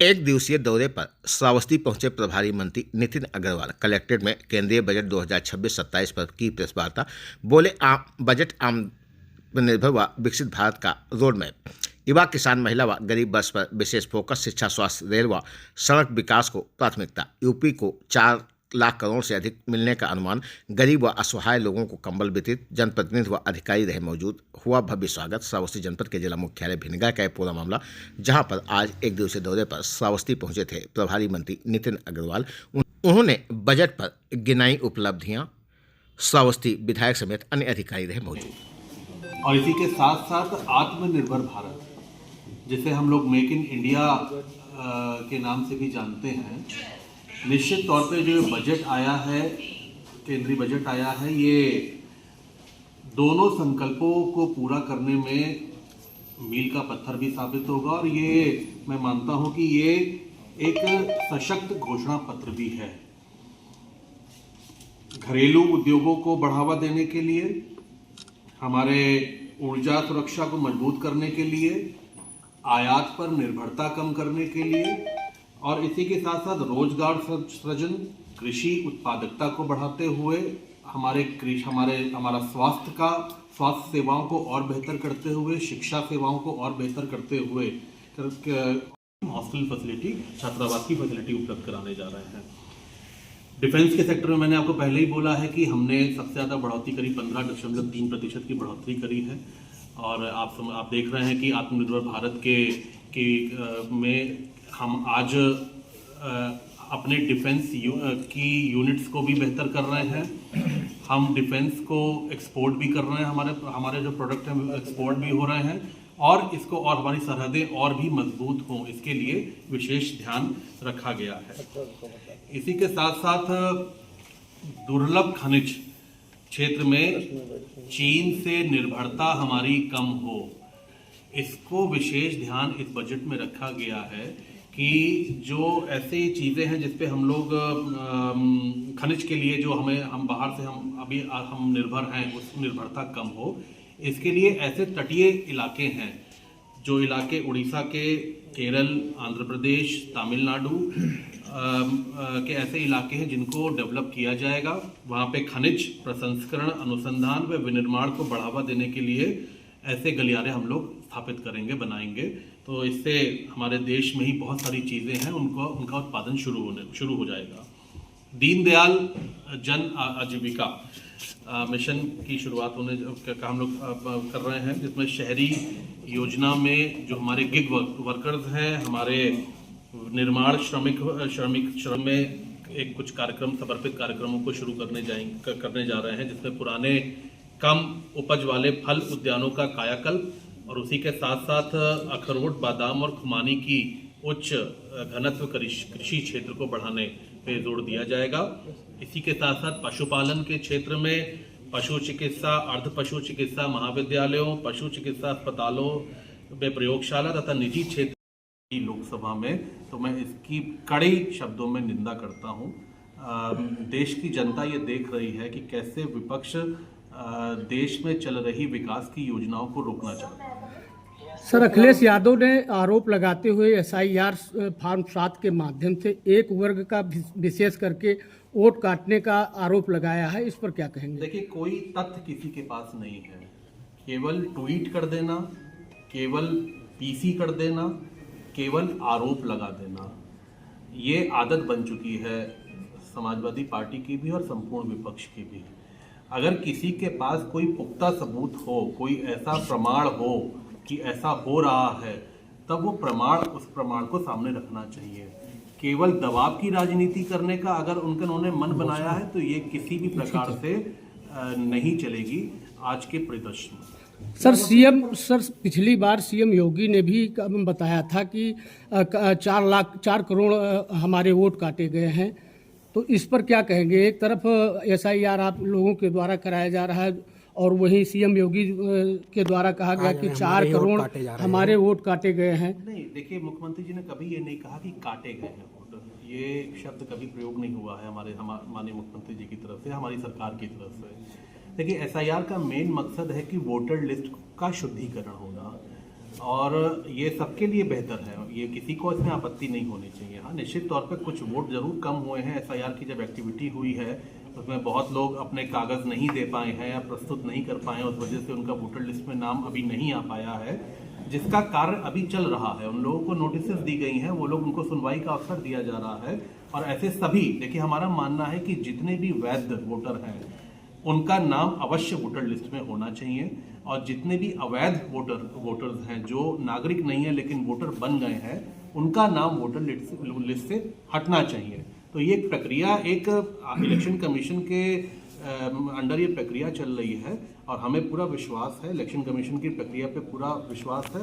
एक दिवसीय दौरे पर श्रावस्ती पहुंचे प्रभारी मंत्री नितिन अग्रवाल। कलेक्ट्रेट में केंद्रीय बजट 2026-27 पर की प्रेस वार्ता। बोले, बजट आत्मनिर्भर व विकसित भारत का रोड मैप, युवा, किसान, महिला व गरीब वर्ग पर विशेष फोकस, शिक्षा, स्वास्थ्य, रेल व सड़क विकास को प्राथमिकता। यूपी को 4 लाख करोड़ से अधिक मिलने का अनुमान। गरीब व असहाय लोगों को कंबल वितरित। जनप्रतिनिधि व अधिकारी रहे मौजूद। हुआ भव्य स्वागत। श्रावस्ती जनपद के जिला मुख्यालय भिनगा का पूरा मामला, जहां पर आज एक दिवसीय दौरे पर श्रावस्ती पहुंचे थे प्रभारी मंत्री नितिन अग्रवाल। उन्होंने बजट पर गिनाई उपलब्धियां। श्रावस्ती विधायक समेत अन्य अधिकारी रहे मौजूद। और इसी के साथ साथ आत्मनिर्भर भारत, जिसे हम लोग मेक इन इंडिया के नाम से भी जानते हैं, निश्चित तौर पे जो बजट आया है, केंद्रीय बजट आया है, ये दोनों संकल्पों को पूरा करने में मील का पत्थर भी साबित होगा। और ये मैं मानता हूं कि ये एक सशक्त घोषणा पत्र भी है। घरेलू उद्योगों को बढ़ावा देने के लिए, हमारे ऊर्जा सुरक्षा को मजबूत करने के लिए, आयात पर निर्भरता कम करने के लिए, और इसी के साथ साथ रोजगार सृजन, कृषि उत्पादकता को बढ़ाते हुए, हमारा स्वास्थ्य सेवाओं को और बेहतर करते हुए, शिक्षा सेवाओं को और बेहतर करते हुए हॉस्टल फैसिलिटी, छात्रावास की फैसिलिटी उपलब्ध कराने जा रहे हैं। डिफेंस के सेक्टर में मैंने आपको पहले ही बोला है कि हमने सबसे ज़्यादा बढ़ोतरी करी, 15.3% की बढ़ोतरी करी है। और आप देख रहे हैं कि आत्मनिर्भर भारत में हम आज अपने डिफेंस की यूनिट्स को भी बेहतर कर रहे हैं। हम डिफेंस को एक्सपोर्ट भी कर रहे हैं, हमारे जो प्रोडक्ट हैं एक्सपोर्ट भी हो रहे हैं, और इसको और हमारी सरहदें और भी मजबूत हों, इसके लिए विशेष ध्यान रखा गया है। इसी के साथ साथ दुर्लभ खनिज क्षेत्र में चीन से निर्भरता हमारी कम हो, इसको विशेष ध्यान इस बजट में रखा गया है कि जो ऐसी चीज़ें हैं जिस पे हम लोग खनिज के लिए जो हम बाहर से हम निर्भर हैं, उस निर्भरता कम हो, इसके लिए ऐसे तटीय इलाके हैं, जो इलाके उड़ीसा के, केरल, आंध्र प्रदेश, तमिलनाडु के ऐसे इलाके हैं जिनको डेवलप किया जाएगा। वहाँ पे खनिज प्रसंस्करण, अनुसंधान व विनिर्माण को बढ़ावा देने के लिए ऐसे गलियारे हम लोग स्थापित करेंगे, बनाएंगे। तो इससे हमारे देश में ही बहुत सारी चीज़ें हैं, उनका उत्पादन शुरू हो जाएगा। दीनदयाल जन आजीविका मिशन की शुरुआत का हम लोग कर रहे हैं, जिसमें शहरी योजना में जो हमारे गिग वर्कर्स हैं, हमारे निर्माण श्रम में एक कुछ समर्पित कार्यक्रमों को शुरू करने जा रहे हैं, जिसमें पुराने कम उपज वाले फल उद्यानों का कायाकल्प, और उसी के साथ साथ अखरोट, बादाम और खुमानी की उच्च घनत्व कृषि क्षेत्र को बढ़ाने पे जोर दिया जाएगा। इसी के साथ साथ पशुपालन के क्षेत्र में पशु चिकित्सा, अर्ध पशु चिकित्सा महाविद्यालयों, पशु चिकित्सा अस्पतालों में प्रयोगशाला तथा निजी क्षेत्र की लोकसभा में, तो मैं इसकी कड़े शब्दों में निंदा करता हूँ। देश की जनता ये देख रही है कि कैसे विपक्ष देश में चल रही विकास की योजनाओं को रोकना चाहता है। सर, अखिलेश यादव ने आरोप लगाते हुए SIR फॉर्म 7 के माध्यम से एक वर्ग का विशेष करके वोट काटने का आरोप लगाया है, इस पर क्या कहेंगे? देखिए, कोई तथ्य किसी के पास नहीं है। केवल ट्वीट कर देना, केवल PC कर देना, केवल आरोप लगा देना, ये आदत बन चुकी है समाजवादी पार्टी की भी और संपूर्ण विपक्ष की भी। अगर किसी के पास कोई पुख्ता सबूत हो, कोई ऐसा प्रमाण हो कि ऐसा हो रहा है, तब वो उस प्रमाण को सामने रखना चाहिए। केवल दबाव की राजनीति करने का अगर उन्होंने मन बनाया है, तो ये किसी भी प्रकार से नहीं चलेगी आज के परिदृश्य में। सर, पिछली बार CM योगी ने भी बताया था कि 4 करोड़ हमारे वोट काटे गए हैं, तो इस पर क्या कहेंगे? एक तरफ SIR आप लोगों के द्वारा कराया जा रहा है, और वहीं CM योगी के द्वारा कहा गया कि 4 करोड़ हमारे वोट काटे गए हैं। नहीं, देखिए, मुख्यमंत्री जी ने कभी ये नहीं कहा कि काटे गए हैं वोट। ये शब्द कभी प्रयोग नहीं हुआ है माननीय मुख्यमंत्री जी की तरफ से, हमारी सरकार की तरफ से। देखिए, SIR का मेन मकसद है कि वोटर लिस्ट का शुद्धिकरण होना। और ये सबके लिए बेहतर है, ये किसी को इसमें आपत्ति नहीं होनी चाहिए। हाँ, निश्चित तौर पे कुछ वोट जरूर कम हुए हैं। एसआईआर की जब एक्टिविटी हुई है उसमें बहुत लोग अपने कागज़ नहीं दे पाए हैं या प्रस्तुत नहीं कर पाए हैं, उस वजह से उनका वोटर लिस्ट में नाम अभी नहीं आ पाया है, जिसका कार्य अभी चल रहा है। उन लोगों को नोटिस दी गई हैं, वो लोग, उनको सुनवाई का अवसर दिया जा रहा है। और ऐसे सभी, देखिए हमारा मानना है कि जितने भी वैध वोटर हैं उनका नाम अवश्य वोटर लिस्ट में होना चाहिए, और जितने भी अवैध वोटर्स हैं जो नागरिक नहीं है लेकिन वोटर बन गए हैं, उनका नाम वोटर लिस्ट से हटना चाहिए। तो ये एक प्रक्रिया, एक इलेक्शन कमीशन के अंडर ये प्रक्रिया चल रही है और हमें पूरा विश्वास है, इलेक्शन कमीशन की प्रक्रिया पे पूरा विश्वास है।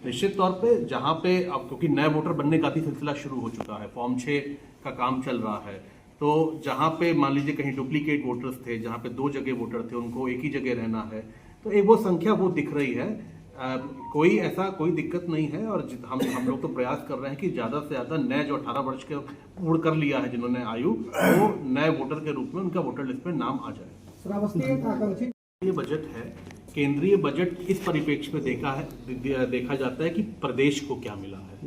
निश्चित तौर पे जहाँ पे अब, क्योंकि नए वोटर बनने का भी सिलसिला शुरू हो चुका है, फॉर्म 6 का काम चल रहा है, तो जहाँ पे मान लीजिए कहीं डुप्लीकेट वोटर्स थे, जहाँ पे 2 जगह वोटर थे, उनको एक ही जगह रहना है, तो एक वो संख्या वो दिख रही है। कोई ऐसा कोई दिक्कत नहीं है, और हम लोग तो प्रयास कर रहे हैं कि ज़्यादा से ज़्यादा नए जो 18 वर्ष के पूर्ण कर लिया है जिन्होंने आयु, वो नए वोटर के रूप में उनका वोटर लिस्ट में नाम आ जाए। ये बजट है, केंद्रीय बजट इस परिप्रेक्ष्य में देखा जाता है कि प्रदेश को क्या मिला है।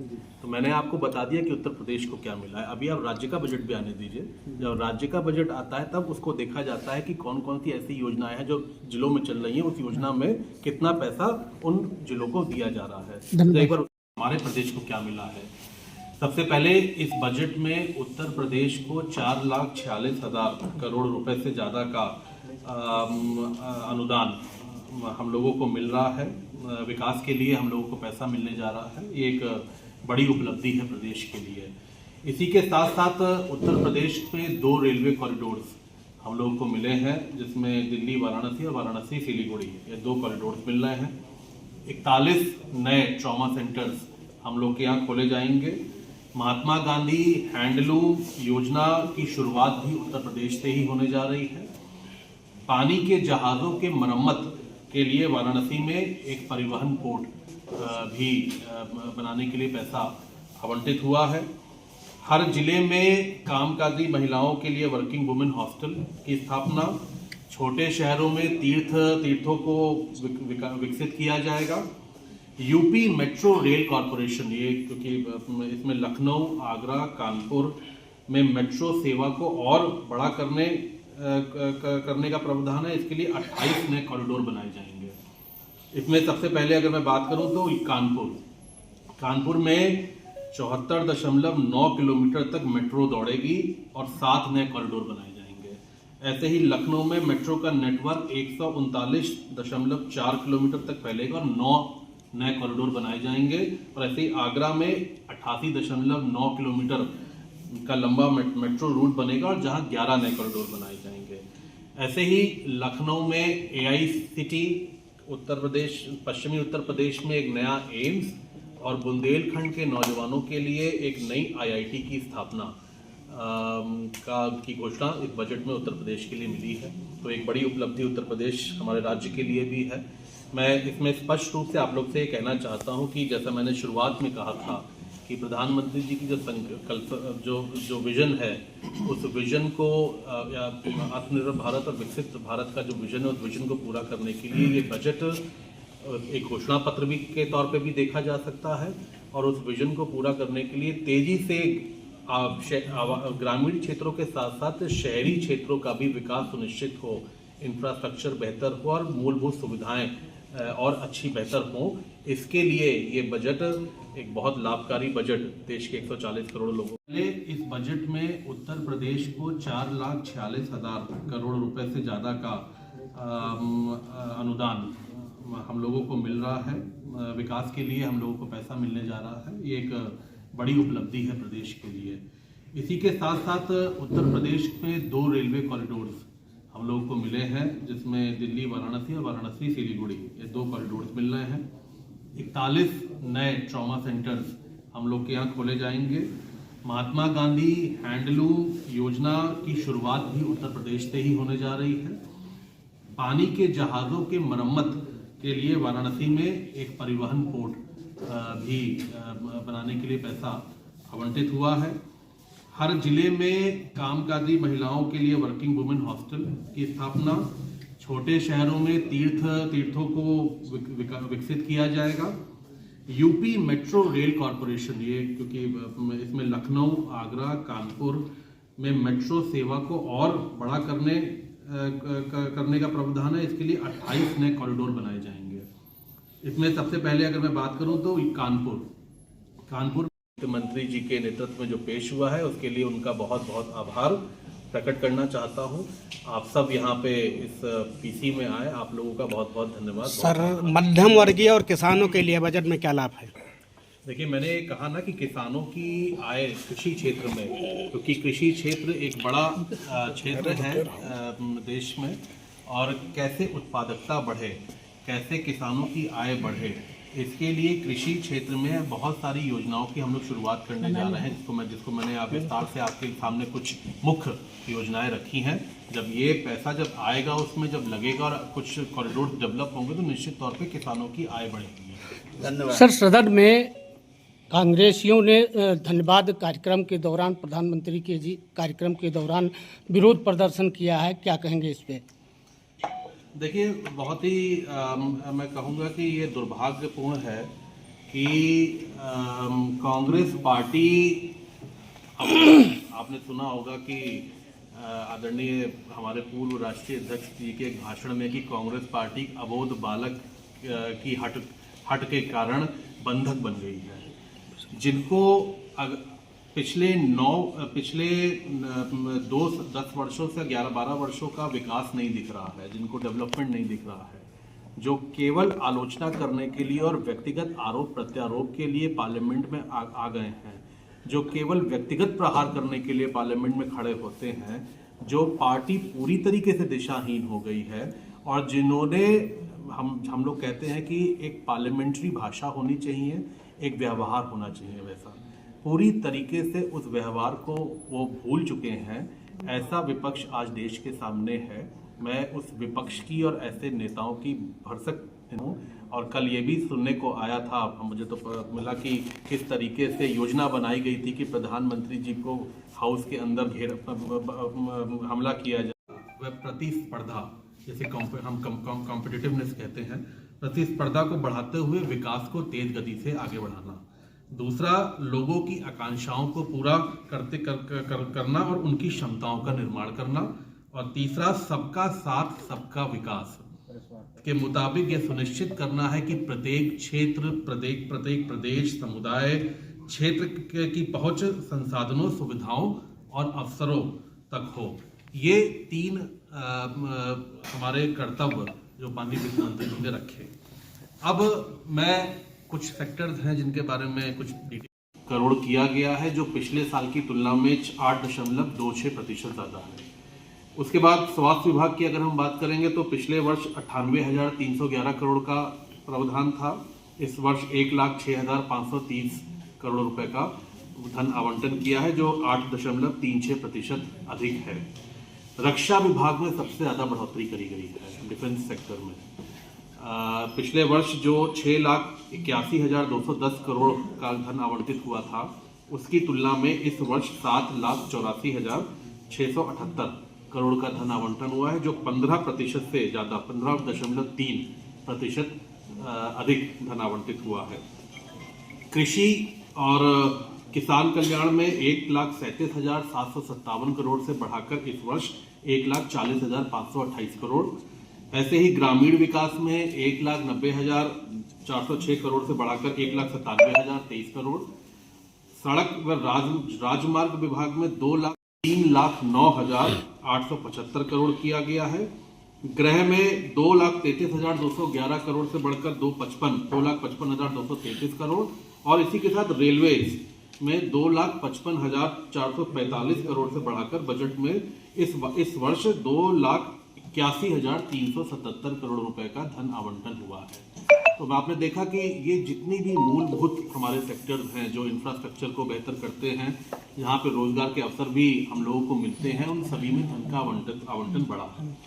तो मैंने आपको बता दिया कि उत्तर प्रदेश को क्या मिला है। अभी आप राज्य का बजट भी आने दीजिए, जब राज्य का बजट आता है तब उसको देखा जाता है कि कौन कौन सी ऐसी योजनाएं हैं जो जिलों में चल रही हैं, उस योजना में कितना पैसा उन जिलों को दिया जा रहा है। तो एक बार हमारे प्रदेश को क्या मिला है। सबसे पहले इस बजट में उत्तर प्रदेश को 4,46,000 करोड़ रुपए से ज़्यादा का अनुदान हम लोगों को मिल रहा है। विकास के लिए हम लोगों को पैसा मिलने जा रहा है, ये एक बड़ी उपलब्धि है प्रदेश के लिए। इसी के साथ साथ उत्तर प्रदेश में 2 रेलवे कॉरिडोर्स हम लोगों को मिले हैं, जिसमें दिल्ली वाराणसी और वाराणसी सिलीगुड़ी, ये 2 कॉरिडोर्स मिल रहे हैं। 41 नए ट्रॉमा सेंटर्स हम लोग के यहाँ खोले जाएंगे। महात्मा गांधी हैंडलूम योजना की शुरुआत भी उत्तर प्रदेश से ही होने जा रही है। पानी के जहाज़ों के मरम्मत के लिए वाराणसी में एक परिवहन पोर्ट भी बनाने के लिए पैसा आवंटित हुआ है। हर जिले में कामकाजी महिलाओं के लिए वर्किंग वुमेन हॉस्टल की स्थापना, छोटे शहरों में तीर्थों को विकसित किया जाएगा। यूपी मेट्रो रेल कॉरपोरेशन, ये क्योंकि इसमें लखनऊ, आगरा, कानपुर में मेट्रो सेवा को और बड़ा करने का प्रावधान है। इसके लिए 28 नए कॉरिडोर बनाए जाएंगे। इसमें सबसे पहले अगर मैं बात करूं तो कानपुर में 74.9 किलोमीटर तक मेट्रो दौड़ेगी और 7 नए कॉरिडोर बनाए जाएंगे। ऐसे ही लखनऊ में मेट्रो का नेटवर्क 139.4 किलोमीटर तक फैलेगा और 9 नए कॉरिडोर बनाए जाएंगे। और ऐसे ही आगरा में 88.9 किलोमीटर का लंबा मेट्रो रूट बनेगा और जहां 11 नए कॉरिडोर बनाए जाएंगे। ऐसे ही लखनऊ में AICT पश्चिमी उत्तर प्रदेश में एक नया एम्स और बुंदेलखंड के नौजवानों के लिए एक नई IIT की स्थापना की घोषणा इस बजट में उत्तर प्रदेश के लिए मिली है। तो एक बड़ी उपलब्धि उत्तर प्रदेश हमारे राज्य के लिए भी है। मैं इसमें स्पष्ट रूप से आप लोग से ये कहना चाहता हूँ कि जैसा मैंने शुरुआत में कहा था कि प्रधानमंत्री जी की जो विजन है, उस विजन को आत्मनिर्भर भारत और विकसित भारत का जो विजन है, उस विजन को पूरा करने के लिए ये बजट एक घोषणा पत्र भी के तौर पे भी देखा जा सकता है। और उस विजन को पूरा करने के लिए तेजी से ग्रामीण क्षेत्रों के साथ साथ शहरी क्षेत्रों का भी विकास सुनिश्चित हो, इंफ्रास्ट्रक्चर बेहतर हो और मूलभूत सुविधाएं और अच्छी बेहतर हो, इसके लिए ये बजट एक बहुत लाभकारी बजट देश के 140 करोड़ लोगों के लिए। इस बजट में उत्तर प्रदेश को 4,46,000 करोड़ रुपए से ज़्यादा का अनुदान हम लोगों को मिल रहा है। विकास के लिए हम लोगों को पैसा मिलने जा रहा है, ये एक बड़ी उपलब्धि है प्रदेश के लिए। इसी के साथ साथ उत्तर प्रदेश में 2 रेलवे कॉरिडोर्स हम लोगों को मिले हैं, जिसमें दिल्ली वाराणसी और वाराणसी सिलीगुड़ी, ये 2 कॉरिडोर्स मिल रहे हैं। 41 नए ट्रॉमा सेंटर्स हम लोग के यहाँ खोले जाएंगे। महात्मा गांधी हैंडलूम योजना की शुरुआत भी उत्तर प्रदेश से ही होने जा रही है। पानी के जहाज़ों के मरम्मत के लिए वाराणसी में एक परिवहन पोर्ट भी बनाने के लिए पैसा आवंटित हुआ है। हर जिले में कामकाजी महिलाओं के लिए वर्किंग वुमेन हॉस्टल की स्थापना, छोटे शहरों में तीर्थों को विकसित किया जाएगा। यूपी मेट्रो रेल कॉरपोरेशन, ये क्योंकि इसमें लखनऊ, आगरा, कानपुर में मेट्रो सेवा को और बड़ा करने का प्रावधान है। इसके लिए 28 नए कॉरिडोर बनाए जाएंगे। इसमें सबसे पहले अगर मैं बात करूं तो कानपुर वित्त मंत्री जी के नेतृत्व में जो पेश हुआ है उसके लिए उनका बहुत बहुत आभार प्रकट करना चाहता हूं। आप सब यहाँ पे इस पीसी में आए, आप लोगों का बहुत बहुत धन्यवाद। सर, मध्यम वर्गीय और किसानों के लिए बजट में क्या लाभ है? देखिए, मैंने कहा ना कि किसानों की आय कृषि क्षेत्र में, क्योंकि कृषि क्षेत्र एक बड़ा क्षेत्र है देश में, और कैसे उत्पादकता बढ़े, कैसे किसानों की आय बढ़े, इसके लिए कृषि क्षेत्र में बहुत सारी योजनाओं की हम लोग शुरुआत करने जा रहे हैं, जिसको मैंने आप विस्तार से आपके सामने कुछ मुख्य योजनाएं रखी हैं। जब ये पैसा जब आएगा, उसमें जब लगेगा और कुछ कॉरिडोर डेवलप होंगे, तो निश्चित तौर पे किसानों की आय बढ़ेगी। धन्यवाद। सर, सदन में कांग्रेसियों ने धन्यवाद कार्यक्रम के दौरान, प्रधानमंत्री के जी कार्यक्रम के दौरान विरोध प्रदर्शन किया है, क्या कहेंगे इस पे? देखिए, बहुत ही मैं कहूँगा कि ये दुर्भाग्यपूर्ण है कि कांग्रेस पार्टी, आपने सुना होगा कि आदरणीय हमारे पूर्व राष्ट्रीय अध्यक्ष जी के एक भाषण में कि कांग्रेस पार्टी अबोध बालक की हट के कारण बंधक बन गई है, जिनको पिछले 10 वर्षों से 11-12 वर्षों का विकास नहीं दिख रहा है, जिनको डेवलपमेंट नहीं दिख रहा है, जो केवल आलोचना करने के लिए और व्यक्तिगत आरोप प्रत्यारोप के लिए पार्लियामेंट में आ गए हैं, जो केवल व्यक्तिगत प्रहार करने के लिए पार्लियामेंट में खड़े होते हैं, जो पार्टी पूरी तरीके से दिशाहीन हो गई है, और जिन्होंने, हम लोग कहते हैं कि एक पार्लियामेंट्री भाषा होनी चाहिए, एक व्यवहार होना चाहिए, वैसा पूरी तरीके से उस व्यवहार को वो भूल चुके हैं। ऐसा विपक्ष आज देश के सामने है। मैं उस विपक्ष की और ऐसे नेताओं की भरसक हूँ। और कल ये भी सुनने को आया था, मुझे तो मिला कि किस तरीके से योजना बनाई गई थी कि प्रधानमंत्री जी को हाउस के अंदर हमला किया जाए। वह प्रतिस्पर्धा, जैसे हम कॉम्पिटिटिवनेस कहते हैं, प्रतिस्पर्धा को बढ़ाते हुए विकास को तेज गति से आगे बढ़ाना। दूसरा, लोगों की आकांक्षाओं को पूरा करना और उनकी क्षमताओं का निर्माण करना। और तीसरा, सबका साथ सबका विकास के मुताबिक यह सुनिश्चित करना है कि प्रत्येक क्षेत्र, प्रत्येक प्रदेश, समुदाय, क्षेत्र की पहुंच संसाधनों, सुविधाओं और अवसरों तक हो। ये 3 हमारे कर्तव्य जो माननीय वित्त मंत्री जी ने रखे। अब मैं कुछ सेक्टर्स हैं जिनके बारे में कुछ डिटेल करोड़ किया गया है, जो पिछले साल की तुलना में 8.26% ज़्यादा है। उसके बाद स्वास्थ्य विभाग की अगर हम बात करेंगे तो पिछले वर्ष 98,311 करोड़ का प्रावधान था। इस वर्ष 1,06,530 करोड़ रुपए का धन आवंटन किया है, जो 8.36% अधिक है। रक्षा विभाग में सबसे ज़्यादा बढ़ोतरी करी गई है डिफेंस सेक्टर में। पिछले वर्ष जो 6,81,210 करोड़ का धन आवंटित हुआ था, उसकी तुलना में इस वर्ष 7,84,678 करोड़ का धन आवंटन हुआ है, जो 15% से ज़्यादा, 15.3% अधिक धन आवंटित हुआ है। कृषि और किसान कल्याण में 1,37,757 करोड़ से बढ़ाकर इस वर्ष 1,40,528 करोड़। ऐसे ही ग्रामीण विकास में 1,90,406 करोड़ से बढ़ाकर 1,97,023 करोड़। सड़क व राजमार्ग विभाग में 3,09,875 करोड़ किया गया है। गृह में 2,33,211 करोड़ से बढ़कर 2,55,233 करोड़। और इसी के साथ रेलवेज में 2,55,445 करोड़ से बढ़ाकर बजट में इस वर्ष 2,81,377 करोड़ रुपए का धन आवंटन हुआ है। तो आपने देखा कि ये जितनी भी मूलभूत हमारे सेक्टर्स हैं जो इंफ्रास्ट्रक्चर को बेहतर करते हैं, यहाँ पे रोजगार के अवसर भी हम लोगों को मिलते हैं, उन सभी में धन का आवंटन बढ़ा है।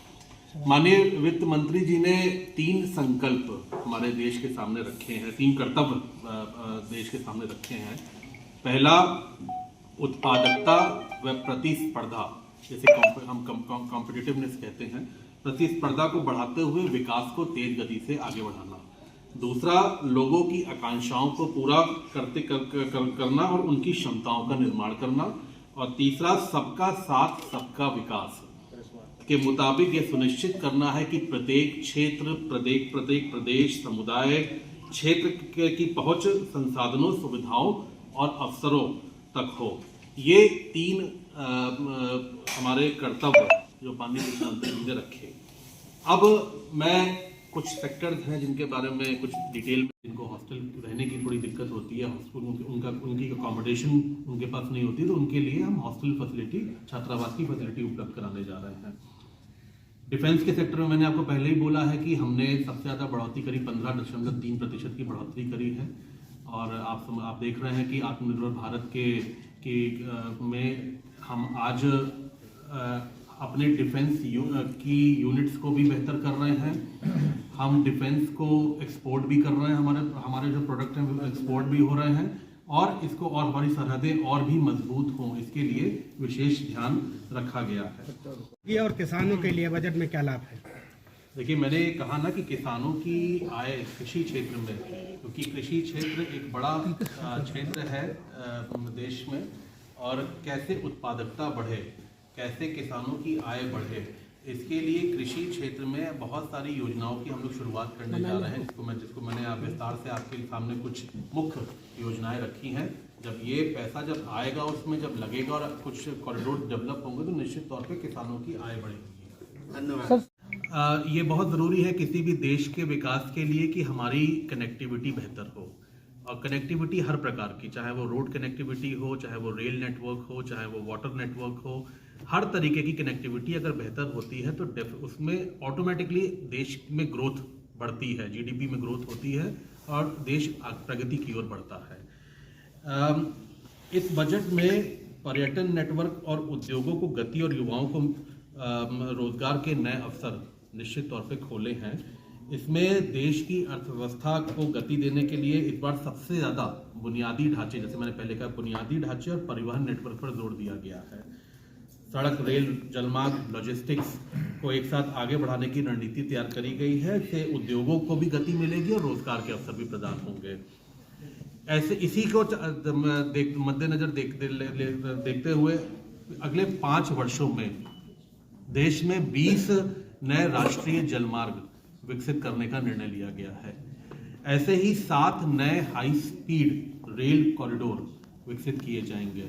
माननीय वित्त मंत्री जी ने 3 संकल्प हमारे देश के सामने रखे हैं, 3 कर्तव्य देश के सामने रखे हैं। पहला, उत्पादकता व प्रतिस्पर्धा, जैसे हम कॉम्पिटिटिवनेस कहते हैं, प्रतिस्पर्धा को बढ़ाते हुए विकास को तेज गति से आगे बढ़ाना। दूसरा, लोगों की आकांक्षाओं को पूरा करना और उनकी क्षमताओं का निर्माण करना, और तीसरा, सबका साथ सबका विकास के मुताबिक ये सुनिश्चित करना है कि प्रत्येक क्षेत्र, प्रत्येक प्रदेश, समुदाय, क्षेत्र की पहुंच संसाधनों, सुविधाओं और अवसरों तक हो। ये 3 हमारे कर्तव्य जो माननीय प्रधानमंत्री जी ने रखे। अब मैं कुछ सेक्टर्स हैं जिनके बारे में कुछ डिटेल में, जिनको हॉस्टल रहने की थोड़ी दिक्कत होती है, उनकी अकोमोडेशन उनके पास नहीं होती, तो उनके लिए हम हॉस्टल फैसिलिटी, छात्रावास की फैसिलिटी उपलब्ध कराने जा रहे हैं। डिफेंस के सेक्टर में मैंने आपको पहले ही बोला है कि हमने सबसे ज़्यादा बढ़ोतरी करी, 15.3% की बढ़ोतरी करी है। और आप देख रहे हैं कि आत्मनिर्भर भारत में हम आज अपने डिफेंस की यूनिट्स को भी बेहतर कर रहे हैं। हम डिफेंस को एक्सपोर्ट भी कर रहे हैं, हमारे जो प्रोडक्ट हैं एक्सपोर्ट भी हो रहे हैं, और इसको और हमारी सरहदें और भी मजबूत हों, इसके लिए विशेष ध्यान रखा गया है। ये और किसानों के लिए बजट में क्या लाभ है? देखिए, मैंने कहा ना कि किसानों की आय कृषि क्षेत्र में, क्योंकि कृषि क्षेत्र एक बड़ा क्षेत्र है देश में, और कैसे उत्पादकता बढ़े, कैसे किसानों की आय बढ़े, इसके लिए कृषि क्षेत्र में बहुत सारी योजनाओं की हम लोग शुरुआत करने जा रहे हैं, जिसको मैंने विस्तार से आपके सामने कुछ मुख्य योजनाएं रखी हैं। जब ये पैसा जब आएगा, उसमें जब लगेगा और कुछ कॉरिडोर डेवलप होंगे, तो निश्चित तौर पे किसानों की आय बढ़ेगी। धन्यवाद। ये बहुत ज़रूरी है किसी भी देश के विकास के लिए कि हमारी कनेक्टिविटी बेहतर हो, और कनेक्टिविटी हर प्रकार की, चाहे वो रोड कनेक्टिविटी हो, चाहे वो रेल नेटवर्क हो, चाहे वो वाटर नेटवर्क हो, हर तरीके की कनेक्टिविटी अगर बेहतर होती है तो उसमें ऑटोमेटिकली देश में ग्रोथ बढ़ती है, जीडीपी में ग्रोथ होती है और देश प्रगति की ओर बढ़ता है। इस बजट में पर्यटन नेटवर्क और उद्योगों को गति और युवाओं को रोजगार के नए अवसर निश्चित तौर पे खोले हैं। इसमें देश की अर्थव्यवस्था को गति देने के लिए इस बार सबसे ज़्यादा बुनियादी ढांचे, जैसे मैंने पहले कहा, बुनियादी ढांचे और परिवहन नेटवर्क पर जोर दिया गया है। सड़क, रेल, जलमार्ग, लॉजिस्टिक्स को एक साथ आगे बढ़ाने की रणनीति तैयार करी गई है। इससे उद्योगों को भी गति मिलेगी और रोजगार के अवसर भी प्रदान होंगे। ऐसे इसी को मद्देनजर देखते हुए अगले 5 वर्षों में देश में 20 नए राष्ट्रीय जलमार्ग विकसित करने का निर्णय लिया गया है। ऐसे ही 7 नए हाई स्पीड रेल कॉरिडोर विकसित किए जाएंगे।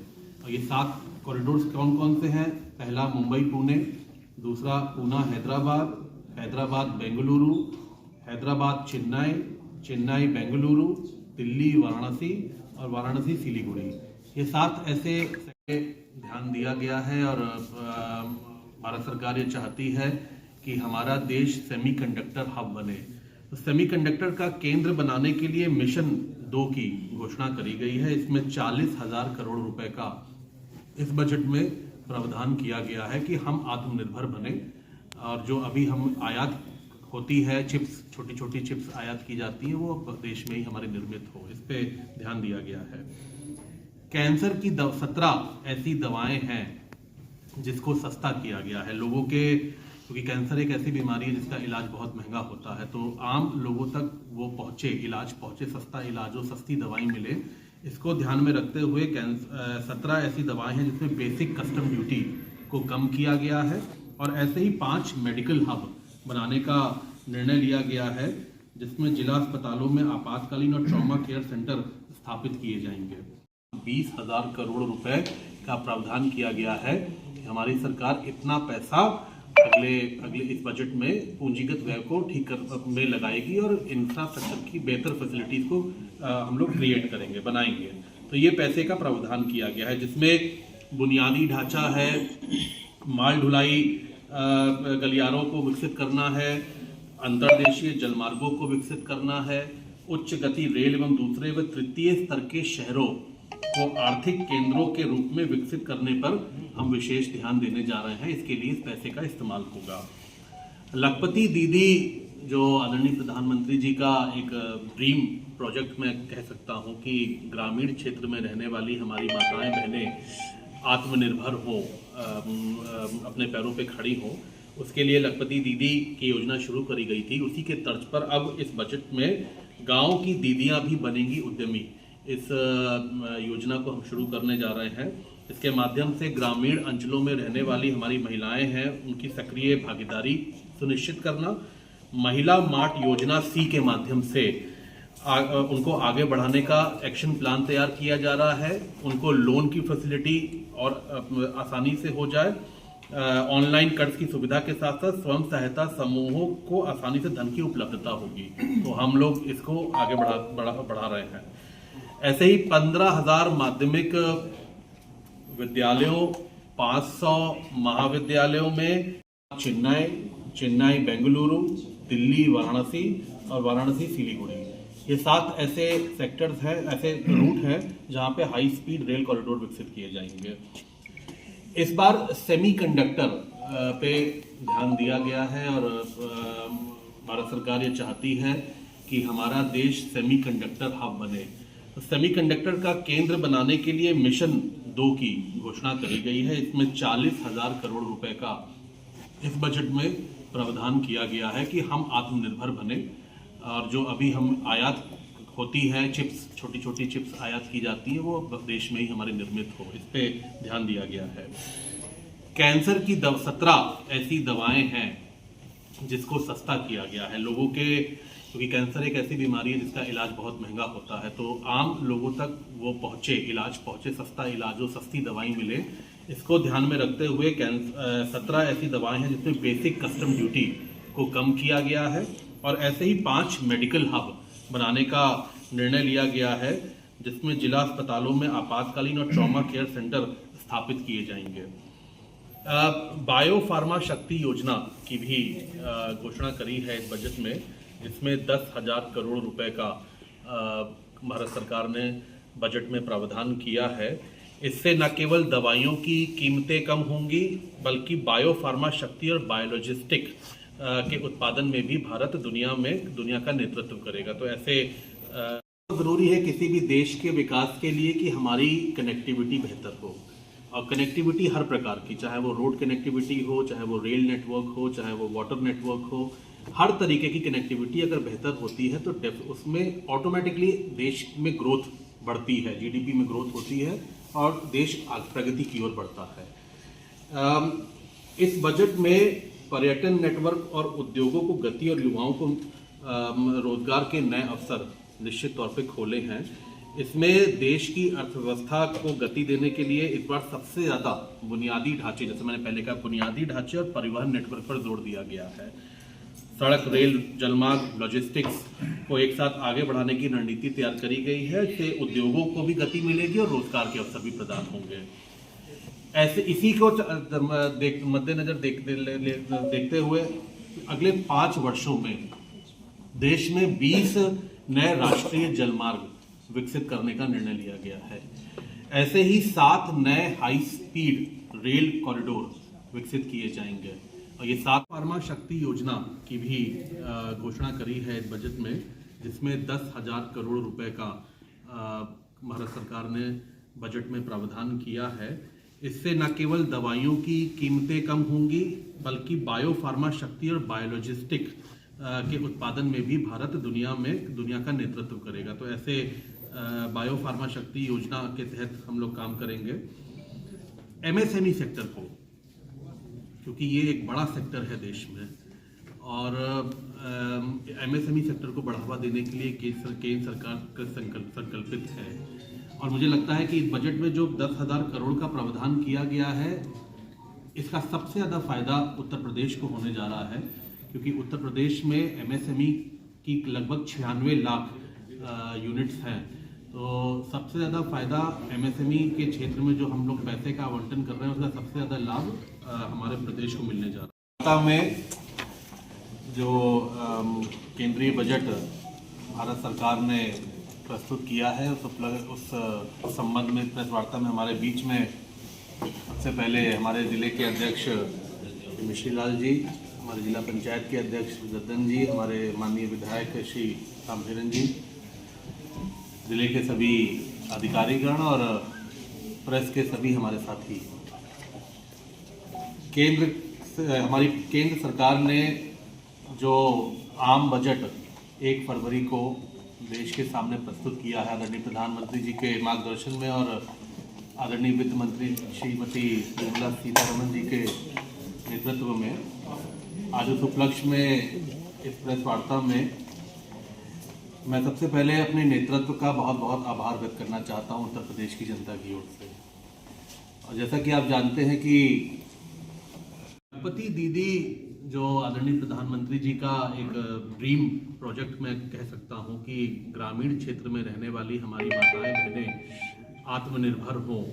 और ये 7 कॉरिडोर्स कौन कौन से हैं? पहला मुंबई पुणे, दूसरा पूना हैदराबाद, हैदराबाद बेंगलुरु, हैदराबाद चेन्नई, चेन्नई बेंगलुरु, दिल्ली वाराणसी और वाराणसी सिलीगुड़ी। ये 7 ऐसे ध्यान दिया गया है, और भारत सरकार ये चाहती है कि हमारा देश सेमीकंडक्टर हब बने। तो सेमीकंडक्टर का केंद्र बनाने के लिए मिशन 2 की घोषणा करी गई है। इसमें 40,000 करोड़ रुपए का इस बजट में प्रावधान किया गया है कि हम आत्मनिर्भर बने, और जो अभी हम आयात होती है चिप्स, छोटी छोटी चिप्स आयात की जाती हैं, वो देश में ही हमारे निर्मित हो, इस पे ध्यान दिया गया है। कैंसर की 17 ऐसी दवाएं हैं जिसको सस्ता किया गया है लोगों के, क्योंकि कैंसर एक ऐसी बीमारी है जिसका इलाज बहुत महंगा होता है, तो आम लोगों तक वो इलाज पहुंचे, सस्ता इलाज हो, सस्ती दवाई मिले। इसको ध्यान में रखते हुए 17 ऐसी दवाएं हैं जिसमें बेसिक कस्टम ड्यूटी को कम किया गया है, और ऐसे ही 5 मेडिकल हब बनाने का निर्णय लिया गया है, जिसमें जिला अस्पतालों में आपातकालीन और ट्रॉमा केयर सेंटर स्थापित किए जाएंगे। 20,000 करोड़ रुपए का प्रावधान किया गया है कि हमारी सरकार इतना पैसा अगले इस बजट में पूंजीगत व्यय को ठीक में लगाएगी, और इंफ्रास्ट्रक्चर की बेहतर फैसिलिटीज को हम लोग क्रिएट करेंगे, बनाएंगे। तो ये पैसे का प्रावधान किया गया है, जिसमें बुनियादी ढांचा है, माल ढुलाई गलियारों को विकसित करना है, अंतर्देशीय जलमार्गों को विकसित करना है, उच्च गति रेल एवं दूसरे व तृतीय स्तर के शहरों को आर्थिक केंद्रों के रूप में विकसित करने पर हम विशेष ध्यान देने जा रहे हैं। इसके लिए इस पैसे का इस्तेमाल होगा। लखपति दीदी, जो आदरणीय प्रधानमंत्री जी का एक ड्रीम प्रोजेक्ट मैं कह सकता हूं कि ग्रामीण क्षेत्र में रहने वाली हमारी माताएं बहनें आत्मनिर्भर हो, अपने पैरों पे खड़ी हो, उसके लिए लखपति दीदी की योजना शुरू करी गई थी। उसी के तर्ज पर अब इस बजट में गांव की दीदियां भी बनेंगी उद्यमी, इस योजना को हम शुरू करने जा रहे हैं। इसके माध्यम से ग्रामीण अंचलों में रहने वाली हमारी महिलाएं हैं, उनकी सक्रिय भागीदारी सुनिश्चित करना। महिला मार्ट योजना सी के माध्यम से उनको आगे बढ़ाने का एक्शन प्लान तैयार किया जा रहा है। उनको लोन की फैसिलिटी और आसानी से हो जाए। ऑनलाइन कर्ज की सुविधा के साथ साथ स्वयं सहायता समूहों को आसानी से धन की उपलब्धता होगी। तो हम लोग इसको आगे बढ़ा रहे हैं। ऐसे ही 15,000 माध्यमिक विद्यालयों, 500 महाविद्यालयों में चेन्नई बेंगलुरु, दिल्ली वाराणसी और वाराणसी सिलीगुड़ी, ये 7 ऐसे सेक्टर्स हैं, ऐसे रूट हैं जहां पे हाई स्पीड रेल कॉरिडोर विकसित किए जाएंगे। इस बार सेमीकंडक्टर पे ध्यान दिया गया है और भारत सरकार ये चाहती है कि हमारा देश सेमीकंडक्टर हब बने। तो सेमीकंडक्टर का केंद्र बनाने के लिए मिशन 2 की घोषणा करी गई है। इसमें 40,000 करोड़ रुपए का इस बजट में प्रावधान किया गया है कि हम आत्मनिर्भर बने और जो अभी हम आयात होती है चिप्स, छोटी छोटी चिप्स आयात की जाती है, वो देश में ही हमारे निर्मित हो, इस पे ध्यान दिया गया है। कैंसर की 17 ऐसी दवाएं हैं जिसको सस्ता किया गया है लोगों के, क्योंकि कैंसर एक ऐसी बीमारी है जिसका इलाज बहुत महंगा होता है। तो आम लोगों तक वो इलाज पहुंचे, सस्ता इलाज हो, सस्ती दवाई मिले, इसको ध्यान में रखते हुए 17 ऐसी दवाएं हैं जिसमें बेसिक कस्टम ड्यूटी को कम किया गया है। और ऐसे ही 5 मेडिकल हब बनाने का निर्णय लिया गया है, जिसमें जिला अस्पतालों में आपातकालीन और ट्रॉमा केयर सेंटर स्थापित किए जाएंगे। बायो फार्मा शक्ति योजना की भी घोषणा करी है इस बजट में, जिसमें 10,000 करोड़ रुपए का भारत सरकार ने बजट में प्रावधान किया है। इससे न केवल दवाइयों की कीमतें कम होंगी, बल्कि बायो फार्मा शक्ति और बायोलॉजिस्टिक के उत्पादन में भी भारत दुनिया का नेतृत्व करेगा। तो ऐसे जरूरी है किसी भी देश के विकास के लिए कि हमारी कनेक्टिविटी बेहतर हो, और कनेक्टिविटी हर प्रकार की, चाहे वो रोड कनेक्टिविटी हो, चाहे वो रेल नेटवर्क हो, चाहे वो वाटर नेटवर्क हो, हर तरीके की कनेक्टिविटी अगर बेहतर होती है तो उसमें ऑटोमेटिकली देश में ग्रोथ बढ़ती है, जीडीपी में ग्रोथ होती है और देश प्रगति की ओर बढ़ता है। इस बजट में पर्यटन नेटवर्क और उद्योगों को गति और युवाओं को रोजगार के नए अवसर निश्चित तौर पे खोले हैं। इसमें देश की अर्थव्यवस्था को गति देने के लिए इस बार सबसे ज़्यादा बुनियादी ढांचे, जैसे मैंने पहले कहा, बुनियादी ढांचे और परिवहन नेटवर्क पर जोर दिया गया है। सड़क, रेल, जलमार्ग, लॉजिस्टिक्स को एक साथ आगे बढ़ाने की रणनीति तैयार करी गई है। इससे उद्योगों को भी गति मिलेगी और रोजगार के अवसर भी प्रदान होंगे। ऐसे इसी को मद्देनजर देखते हुए अगले 5 वर्षों में देश में 20 नए राष्ट्रीय जलमार्ग विकसित करने का निर्णय लिया गया है। ऐसे ही 7 नए हाई स्पीड रेल कॉरिडोर विकसित किए जाएंगे। और ये 7 फार्मा शक्ति योजना की भी घोषणा करी है इस बजट में, जिसमें 10,000 करोड़ रुपए का भारत सरकार ने बजट में प्रावधान किया है। इससे न केवल दवाइयों की कीमतें कम होंगी, बल्कि बायो फार्मा शक्ति और बायोलॉजिस्टिक के उत्पादन में भी भारत दुनिया का नेतृत्व करेगा। तो ऐसे बायो फार्मा शक्ति योजना के तहत हम लोग काम करेंगे। एमएसएमई सेक्टर को, क्योंकि ये एक बड़ा सेक्टर है देश में, और एमएसएमई सेक्टर को बढ़ावा देने के लिए केंद्र सरकार संकल्पित है। और मुझे लगता है कि इस बजट में जो 10,000 करोड़ का प्रावधान किया गया है, इसका सबसे ज़्यादा फायदा उत्तर प्रदेश को होने जा रहा है, क्योंकि उत्तर प्रदेश में एमएसएमई की लगभग 96 लाख यूनिट्स हैं। तो सबसे ज़्यादा फायदा एमएसएमई के क्षेत्र में जो हम लोग पैसे का आवंटन कर रहे हैं, उसका सबसे ज़्यादा लाभ हमारे प्रदेश को मिलने जा रहा है। में जो केंद्रीय बजट भारत सरकार ने प्रस्तुत किया है, उस संबंध में प्रेस वार्ता में हमारे बीच में सबसे पहले हमारे ज़िले के अध्यक्ष मिश्री लाल जी, हमारे जिला पंचायत के अध्यक्ष जद्दन जी, हमारे माननीय विधायक श्री रामधीरन जी, जिले के सभी अधिकारीगण और प्रेस के सभी हमारे साथी। हमारी केंद्र सरकार ने जो आम बजट 1 फरवरी को देश के सामने प्रस्तुत किया है आदरणीय प्रधानमंत्री जी के मार्गदर्शन में और आदरणीय वित्त मंत्री श्रीमती निर्मला सीतारमण जी के नेतृत्व में आज उस उपलक्ष्य में इस प्रेस वार्ता में मैं सबसे पहले अपने नेतृत्व का बहुत बहुत आभार व्यक्त करना चाहता हूं उत्तर प्रदेश की जनता की ओर से। और जैसा कि आप जानते हैं कि लखपति दीदी जो आदरणीय प्रधानमंत्री जी का एक ड्रीम प्रोजेक्ट मैं कह सकता हूं कि ग्रामीण क्षेत्र में रहने वाली हमारी माताएं बहनें आत्मनिर्भर हों,